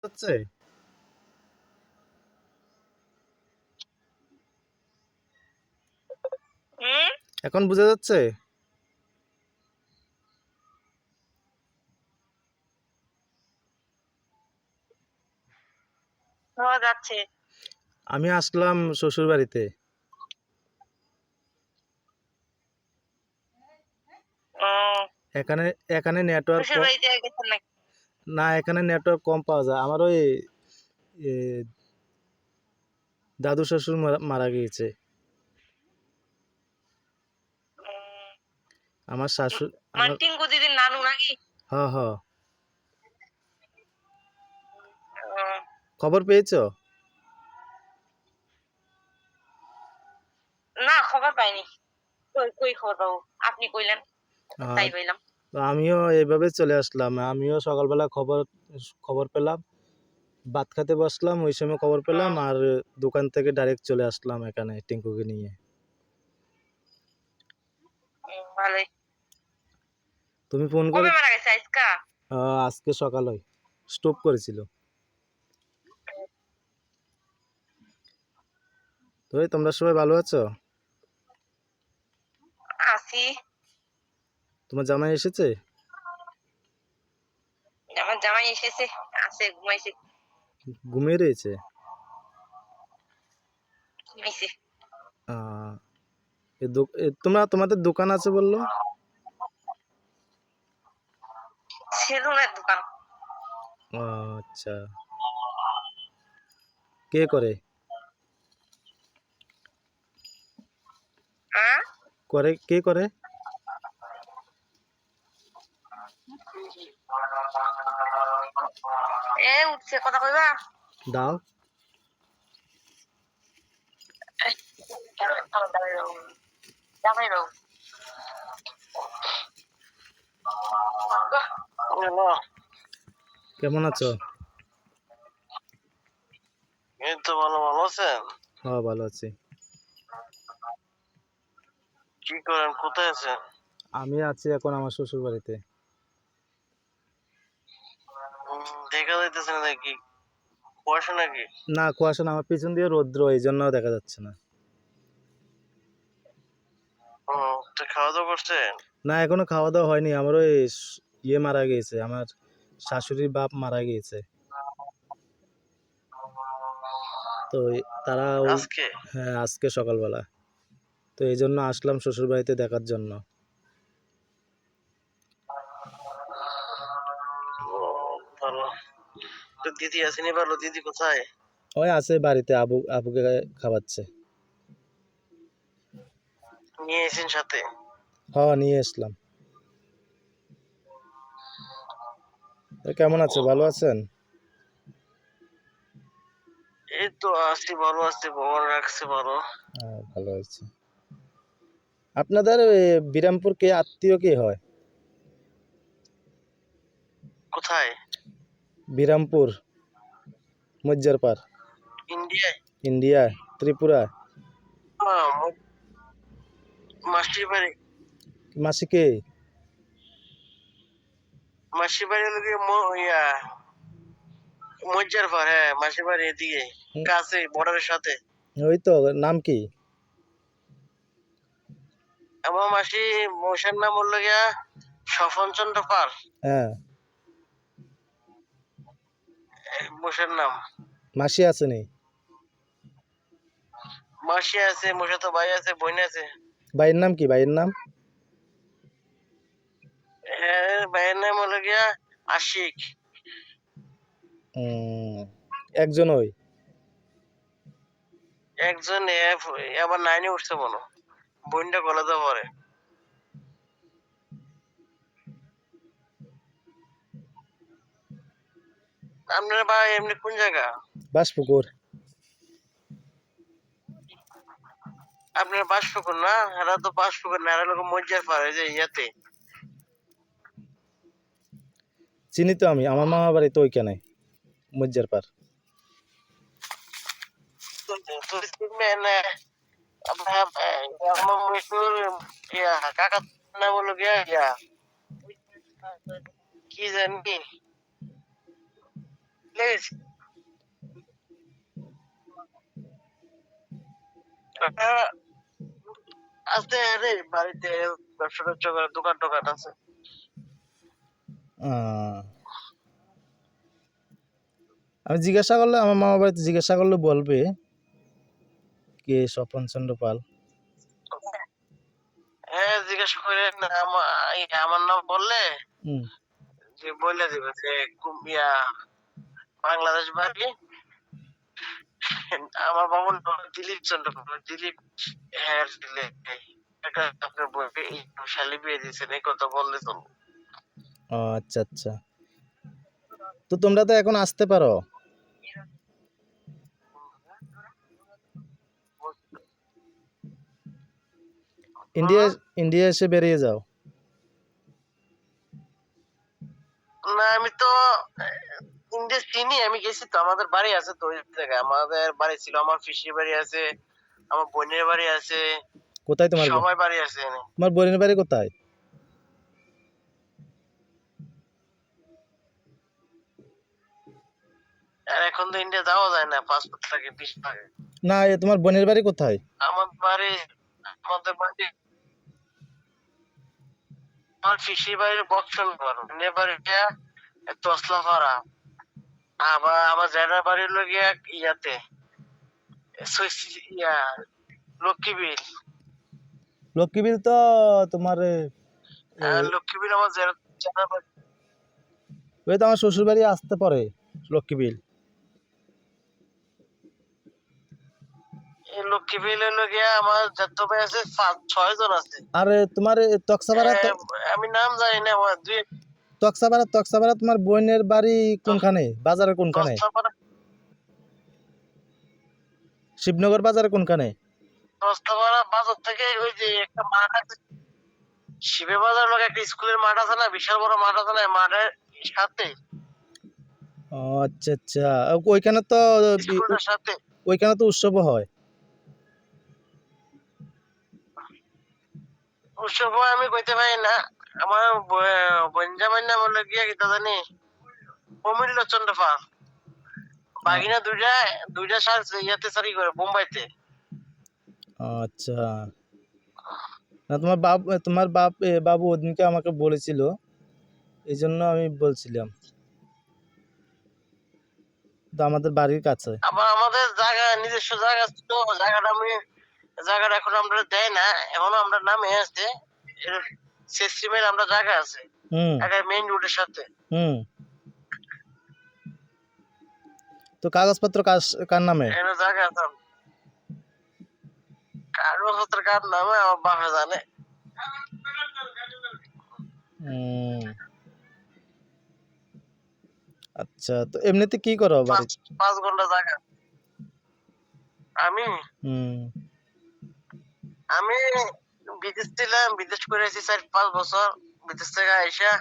যাচ্ছে? হুম। এখন বোঝা যাচ্ছে? হওয়া যাচ্ছে। আমি আসলাম শ্বশুর বাড়িতে। ও, এখানে এখানে নেটওয়ার্ক শ্বশুর বাড়িতে গেছেন নাকি? না, এখানে নেটওয়ার্ক কম পাওয়া যায়। আমার ওই এ, দাদু শ্বশুর মারা গিয়েছে। উম, আমার শাশুড়ি মানে আমার টিঙ্কু দিদির নানু নাকি? হ হ ও, খবর পেয়েছো? না, খবর পাইনি। কই কই খবর পাবো? আপনি কইলেন, আর তাই পাইলাম। তো আমিও এইভাবে চলে আসলাম। আমিও সকালবেলা খবর খবর পেলাম, ভাত খেতে বসলাম, ওই সময় খবর পেলাম আর দোকান থেকে ডাইরেক্ট চলে আসলাম এখানে টিঙ্কুকে নিয়ে। ভালোই। তুমি ফোন করে কবে মারা গেছে আজকা? আজকে সকালে স্টপ করেছিল। তো এই তোমরা সবাই ভালো আছো? আছি। তোমার জামাই এসেছে? আমার জামাই এসেছে, আছে, ঘুমাইছে। ঘুমিয়ে রয়েছে? ঘুমাইছে। আহ, তোমাদের দোকান আছে বললো? সেলুনের দোকান। আচ্ছা, কে করে? হ্যাঁ, কে করে? এ উঠছে, কথা কইবা? দাও। এই, জামাই বাবু। কেমন আছো? এই তো ভালো। ভালো আছেন? হ্যাঁ, ভালো আছি। কি করেন? কোথায় আছেন? আমি আছি এখন আমার শ্বশুর বাড়িতে। দেখা যাইতেছে না নাকি? কুয়াশা নাকি? না, কুয়াশা না, আমার পিছন দিয়ে রৌদ্র, এই জন্য দেখা যাচ্ছে না। তো খাওয়া দাওয়া করছেন? না, এখনো খাওয়া দাওয়া হয়নি। আমার ওই ইয়ে মারা গিয়েছে, আমার শাশুড়ির বাপ মারা গিয়েছে। তো তারা আজকে? হ্যাঁ, আজকে সকালবেলা। তো এই জন্য আসলাম শ্বশুর বাড়িতে দেখার জন্য। ভালো। তো দিদি আসেনি? ভালো। দিদি কোথায়? ওই আছে বাড়িতে, আপুকে খাওয়াচ্ছে। নিয়ে এসেন সাথে? হ্যাঁ, নিয়ে আসলাম। তো কেমন আছে, ভালো আছেন? এই তো আছি, ভালো আছি, ভগবান রাখছে ভালো। ভালো হয়েছে। আপনাদের বিরামপুর কে আত্মীয় কে হয়? কোথায়? বিরামপুর, মজ্জারপাড়। ইন্ডিয়ায়? ইন্ডিয়া, ত্রিপুরা। মাসির বাড়ি। মাসি কে? মাসির বাড়ি হলো গিয়ে ইয়া মজ্জার পার। হ্যাঁ, মাসির বাড়ি এদিকে কাছে, বর্ডারের সাথে। ওই তো, নাম কি? আমার মাসি মশার নাম হলো গিয়া স্বপন চন্দ্র পাল। হ্যাঁ। মশার নাম। মাসি আছে নি? মাসি আছে, মশা তো ভাই আছে, বোন আছে। ভাইয়ের নাম কি, ভাইয়ের নাম? হ্যাঁ, ভাইয়ের নাম হলো গিয়া আশিক। একজন ওই। একজন আবার 9-এ উঠছে মনে হয়। বোনটা কলেজে পড়ে। আপনার ভাই এমনি কোন জায়গা? বাসপুকুর। আপনার বাসপুকুর না? এরা তো বাসপুকুর না, এরা লোক মজ্জার পাড়ে, যে ইয়াতে। চিনি তো আমি, আমার মামা বাড়ি তো ওইখানে, মজ্জারপাড়। তো চিনবেন, আপনার আমার মশহুর কাকার নাম হলো গিয়া কি জানি, লেগেছে। আছে রে বাড়িতে ব্যবসা ট্যাবসা করে দোকান টোকান আছে। আহ, আমি জিজ্ঞাসা করলে আমার মামা বাড়িতে জিজ্ঞাসা করলে বলবে কে স্বপন চন্দ্র পাল। হ্যাঁ জিজ্ঞেস করে আমার নাম বললে হুম। যে বলে দিবে যে বাংলাদেশ বাড়ি। আমার বাবুর নাম দিলীপ চন্দ্র পাল, দিলীপ। হ্যাঁ দিলীপ। এটা আপনার বইকে এই শালি বিয়ে দিয়েছেন এই কথা বললে চলবে। ও আচ্ছা আচ্ছা, তো তোমরা তো এখন আসতে পারো, ইন্ডিয়া ইন্ডিয়া এসে বেরিয়ে যাও। না আমি তো ইন্ডিয়া চিনি, আমি গেছি তো, আমাদের বাড়ি আছে তো ওই জায়গায়। আমাদের বাড়ি ছিল, আমার পিসির বাড়ি আছে, আমার বোনের বাড়ি আছে, কোথায় তোমার সবাই বাড়ি আছে এখানে। তোমার বোনের বাড়ি কোথায়? আর এখন তো ইন্ডিয়া যাওয়া যায় না, পাসপোর্ট লাগে 20 টাকা। না, তোমার বোনের বাড়ি কোথায়? আমার বাড়ি, আমাদের বাড়ি আমার পিসির বাড়ির বক্সনগর, বোনের বাড়িটা তসলাপাড়া। আবার আমার জেঠার বাড়ি হলো গিয়া ইয়াতে ইয়া লক্ষ্মীবিল। লক্ষ্মীবিল তো তোমার লক্ষ্মীবিল আমার জেঠার বাড়ি। ওই তো আমার শ্বশুর বাড়ি আসতে পারে লক্ষ্মীবিল। এই লক্ষ্মীবিল হলো গিয়া আমার যত ভাই আছে 5-6 জন আছে। আর তোমার তক্সাপাড়া আমি নাম জানি না, দুই তক্সাপাড়া তক্সাপাড়া তোমার বোনের বাড়ি কোনখানে, বাজারের কোনখানে? দশটাপাড়া। শিবনগর বাজারে কোনখানে? দশটাপাড়া বাজার থেকে ওই যে একটা মাঠ আছে, শিবে বাজার লোক একটা স্কুলের মাঠ আছে না, বিশাল বড় মাঠ আছে না, মাঠের সাথে, ও আচ্ছা আচ্ছা, ওইখানে তো স্কুলটার সাথে। ওইখানে তো উৎসব হয়। উৎসব আমি কইতে পারি না। আমার বঞ্জামার নাম হলো গিয়া কি জানি, অমূল্য চন্দ্র পাল। বাগিনা দুইটা দুইটা সাল ইয়াতে চাকরি করে বোম্বাইতে। আচ্ছা, না তোমার বাবু ওদিনকে আমাকে বলেছিল, এই জন্য আমি বলছিলাম, তো আমাদের বাড়ির কাছে। আবার আমাদের জায়গা, নিজস্ব জায়গা আছে তো, জায়গাটা এখন আমরা দেয় না, এখনো আমরা নামে আছে। সিস্টেমের আমরা জায়গা আছে হুম একটা মেইন রোডের সাথে। হুম, তো কাগজপত্র কার নামে? এখানে জায়গা আছে, কাগজপত্র কার নামে আমার বাপে জানে। হুম, আচ্ছা, তো এমনিতে কি করো বাড়ি? 5 ঘন্টা জায়গা। আমি হুম আমি বিদেশ ছিলাম, বিদেশ করে এসেছি 4-5 বছর। বিদেশ থেকে আইসা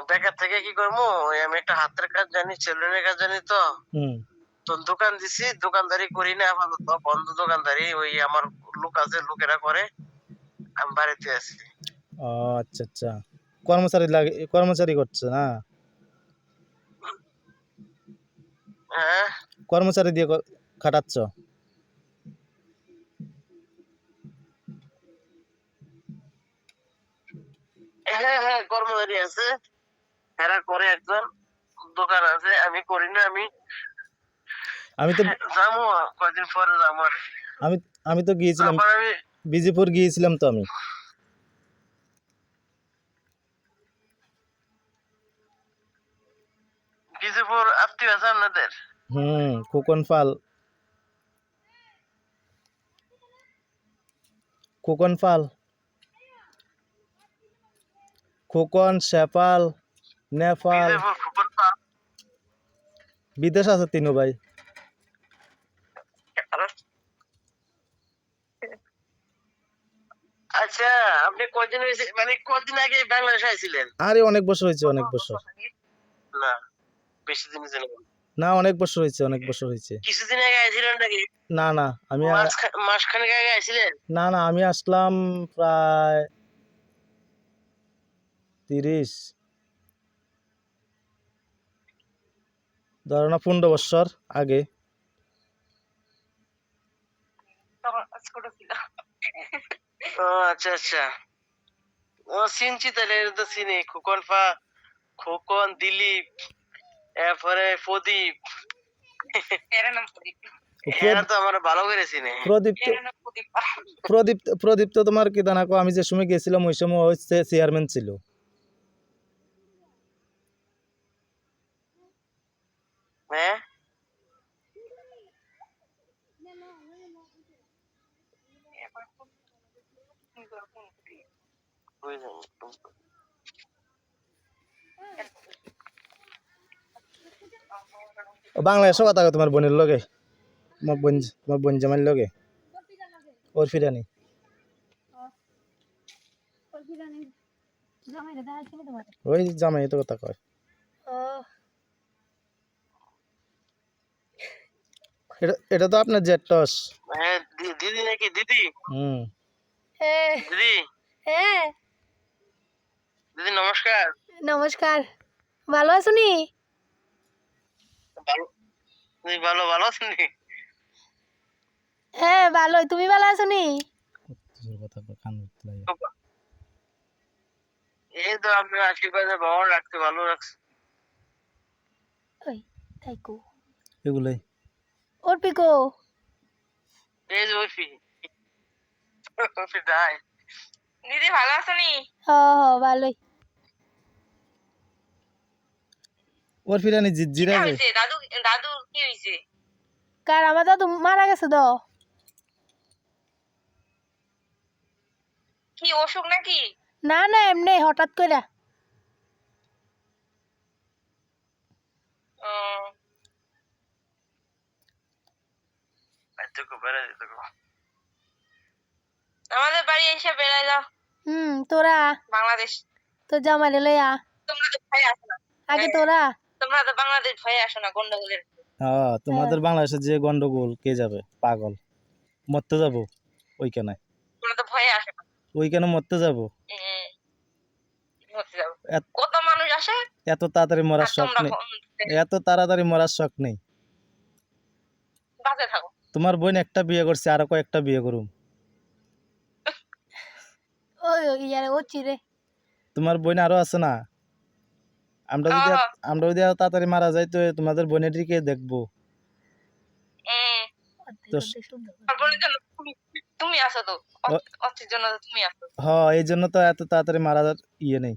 বেকার থেকে কি করবো, ওই আমি একটা হাতের কাজ জানি, সেলুনের কাজ জানি তো। হুম, তো দোকান দিছি, দোকানদারি করি না আপাতত, বন্ধ দোকানদারি। ওই আমার লোক আছে, লোকেরা করে, আমি বাড়িতে আছি। ও আচ্ছা আচ্ছা, কর্মচারী করছে না? হ্যাঁ কর্মচারী দিয়ে খাটাচ্ছ? হ্যাঁ হ্যাঁ কর্মচারী আছে, এরা করে একজন। দোকান আছে, আমি করি না। আমি তো যাবো কয়েকদিন পরে যাবো আর কি। আমি আমি তো গিয়েছিলাম, আবার আমি বিজিপুর গিয়েছিলাম তো আমি। বিজেপুর আত্মীয় আছে আপনাদের? হুম, খোকন পাল, খোকন, শেপাল, নেপাল, বিজেপুর ফুকন পা। বিদেশ আছে তিনু ভাই। আচ্ছা, আপনি কদিন হয়েছে, মানে কদিন আগে বাংলাদেশে আইছিলেন? আরে অনেক বছর হয়েছে, অনেক বছর। না বেশি দিন হয়েছে না। না, অনেক বছর হয়েছে, অনেক বছর হয়েছে। কিছুদিন আগে আইছিলেন নাকি? না না, মাসখানেক আগে আইছিলেন? না, আমি আসলাম প্রায় 30। ধরো না 15 বছর আগে। তখন ছোট ছিল। ও আচ্ছা আচ্ছা, ও চিনছি তাহলে, এটা তো চিনি। খোকন, দিলীপ, এরপরে প্রদীপ, এর নাম প্রদীপ। এরা তো আমার ভালো করে চিনে। প্রদীপ তো এর নাম প্রদীপ। প্রদীপ তো তোমার কি দানা কো, আমি যে সময় গেছিলাম ওই সময় হচ্ছে চেয়ারম্যান ছিল। হ্যাঁ, বুঝলাম। বাংলাদেশে কথা কয় তোমার বোনের লগে, তোমার বোন জামাইর লগে, ওর ফিরানি। ওই জামাই তো কথা কয়। এটা তো আপনার জেঠটস। হ্যাঁ, দিদি নাকি? দিদি, হুম। দিদি, হ্যাঁ, দিদি নমস্কার। নমস্কার। ভালো আছো নি? ভালো, তুমি ভালো ভালো আছেন নি? হ্যাঁ, ভালোই। তুমি ভালো আছো নি? কথা কয়, কান ধরতে লাগে। এই তো আপনার আশীর্বাদে বাবা রাখতে ভালো রাখছে। ওই তাইকো। এগুলাই ওর পিকো। এই যে ওইফি নাই। দিদি ভালো আছো নি? ভালোই। ওর ফিরানি কি জিজ্জিরা যে। হয়েছে দাদু? দাদু কি হয়েছে? কার আমার দাদু মারা গেছে তো। কি অসুখ নাকি? না না, এমনি হঠাৎ কইরা। ও, এতটুকু বেড়ে যেতটুকু। আমাদের বাড়ি এসে বেড়াই যাও। তোরা বাংলাদেশ। তো জামাইরে লইয়া তোমরা তো ভয়ে আসো না। আগে তোরা। তোমরা তো বাংলাদেশ ভয়ে আসো না গন্ডগোলের। হ্যাঁ, তোমাদের বাংলাদেশে যে গন্ডগোল, কে যাবে? পাগল, মরতে যাবো ওইখানে। তোমরা তো ভয়ে আসো না। ওইখানে মরতে যাবো। উম, ঘুরতে যাবো। এত- কত মানুষ আসে এত তাড়াতাড়ি আর মরার শখ তোমরা নেই। এত তাড়াতাড়ি মরার শখ নেই। বাসে থাকো। তোমার বোন একটা বিয়ে করছে, আরো কয়েকটা বিয়ে করুম। ওই ইয়ারে ও চিরে। তোমার বোন আরো আছে না? আমরা যদি আরো তাড়াতাড়ি মারা যাই তো তোমাদের বোনেরকে দেখবো। তো আর বোনের জন্য তুমি আসো তো, ও- অর্থের জন্য তো তুমি আসো। এই জন্য তো এত তাড়াতাড়ি মারা যাওয়ার ইয়ে নেই,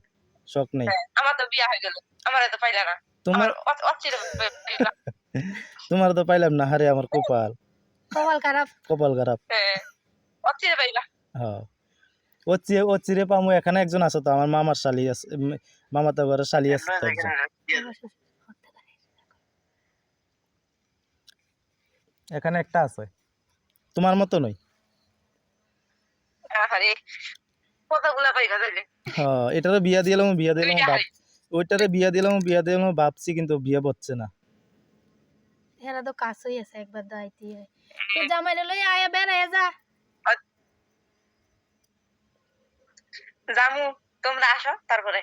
শখ নেই। হ্যাঁ, আমার তো বিয়া হয়ে গেল, আমার এত পাইলা না। তোমার অচিরে তোমার তো পাইলাম না, হারে আমার কপাল, কপাল খারাপ। কপাল খারাপ। হ্যাঁ, অচিরে পাইলা। হ্যাঁ, ও চিরে পামু। এখানে একজন আছে তো, আমার মামার শালি আছে, মামাতো ঘরের শালি আছে তো একজন। এখানে একটা আছে, তোমার মতো নই। আরে কতগুলা পাইলা তাইলে? এটারও বিয়া দিলাম ওইটারে বিয়া দিলাম ভাবছি, কিন্তু বিয়ে হচ্ছে না। এরা তো কাছেই আছে, একবার দাইতে হয়। তো জামাইরে লইয়া আয়া বেড়াইয়া যা। জামু, তোমরা আসো তারপরে,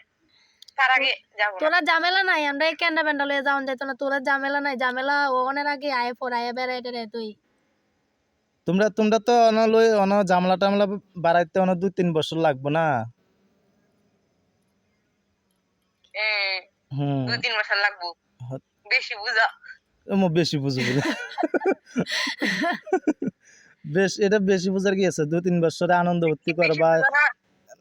তার আগে যাবো না। তোরা ঝামেলা নাই, আমরা এই কেন্ডা বেন্ডা লইয়া যাওন যাইতো না। তোরা ঝামেলা নাই, ঝামেলা ওনের আগে আয়ে পড়াইয়া বেড়াই রে তুই। তোমরা তো জামলা টামলা বাড়াইতে 2-3 বছর লাগবে না? হুম। 2-3 বছর লাগবো, হ্যাঁ। বেশি বুঝা। বেশি বুঝবো এটা বেশি বুঝার কি আছে? 2-3 বছরে আনন্দ ভর্তি করবা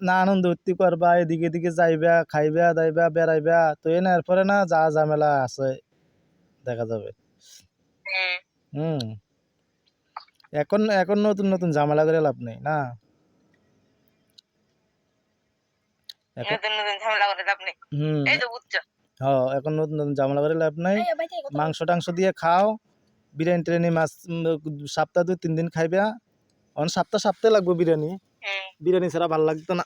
না, আনন্দ ভর্তি করবা, এদিকে এদিকে যাইবা, খাইবা দাইবা, বেড়াইবা, তো এরপরে না যা ঝামেলা আছে দেখা যাবে। হুম, এখন নতুন নতুন ঝামেলা করে লাভ নেই না। নতুন নতুন ঝামেলা করে লাভ নেই। এই তো বুঝছো। এখন নতুন নতুন ঝামেলা করে লাভ নাই। মাংস টাংস দিয়ে খাও, বিরিয়ানি টিরিয়ানি, মাছ, সপ্তাহে 2-3 দিন খাইবা। সপ্তাহে লাগবে বিরিয়ানি। বিরিয়ানি ছাড়া ভালো লাগতো না।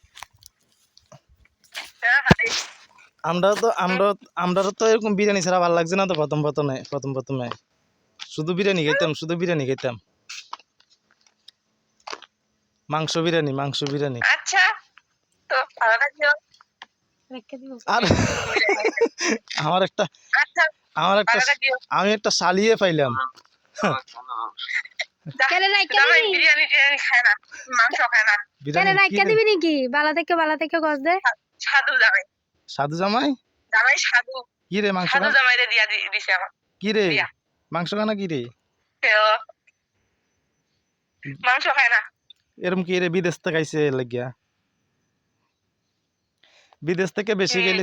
আমরা তো এরকম বিরিয়ানি ছাড়া ভালো লাগছে না তো। প্রথমে শুধু বিরিয়ানি খাইতাম। মাংস বিরিয়ানি। আচ্ছা, তো ভালো থাকিও। আর আমার একটা আচ্ছা, বালাটা কি আমি একটা শালিয়ে পাইলাম। কেন রাইখা জামাই দিবি? বিরিয়ানি টিরিয়ানি খায় না, মাংস খায় না, কেন বিরিয়ানি কি রাইখা রে? দিবি নাকি? বালা থেকে গজ দে। সাধু জামাই, সাধু জামাই জামাই সাধু, কি রে? মাংস সাধু খানা জামাইরে দিয়া দিছে আমার কি রে? দিয়া। মাংস খানা কি রে? ও, মাংস খায় না। এরম কি রে? বিদেশ থেকে আইছে লাগিয়া, বিদেশ থেকে বেশি গেলে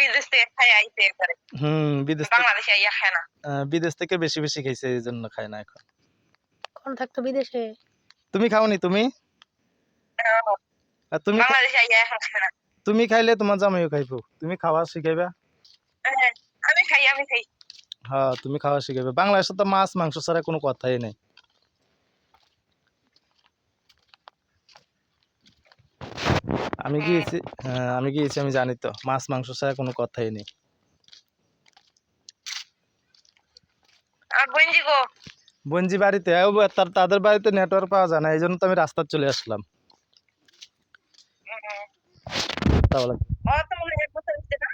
বিদেশ থেকে খাই আইছে একবারে, বিদেশ থেকে বাংলাদেশে আইয়া খায় না। বিদেশ থেকে বেশি বেশি খাইছে এই জন্য খায় না এখন। কোন থাকতো বিদেশে? তুমি খাওনি? তুমি আর তুমি বাংলাদেশে আইয়া এখন খায় না। তুমি খাইলে তোমার জামাইও খাইবো। তুমি খাওয়া শিখাইবা। হ্যাঁ, আমি খাই। হ্যাঁ, তুমি খাওয়া শিখাইবে। বাংলাদেশে তো মাছ মাংস ছাড়া কোনো কথাই নেই। আমি গিয়েছি, হ্যাঁ আমি গিয়েছি, আমি জানি তো মাছ মাংস ছাড়া কোনো কথাই নেই। আর বঞ্জি গো, বঞ্জি বাড়িতে তাদের বাড়িতে নেটওয়ার্ক পাওয়া যায় না, এই জন্য তো আমি রাস্তায় চলে আসলাম। তাহলে ও তো মনে হয় 1 বছর হচ্ছে না।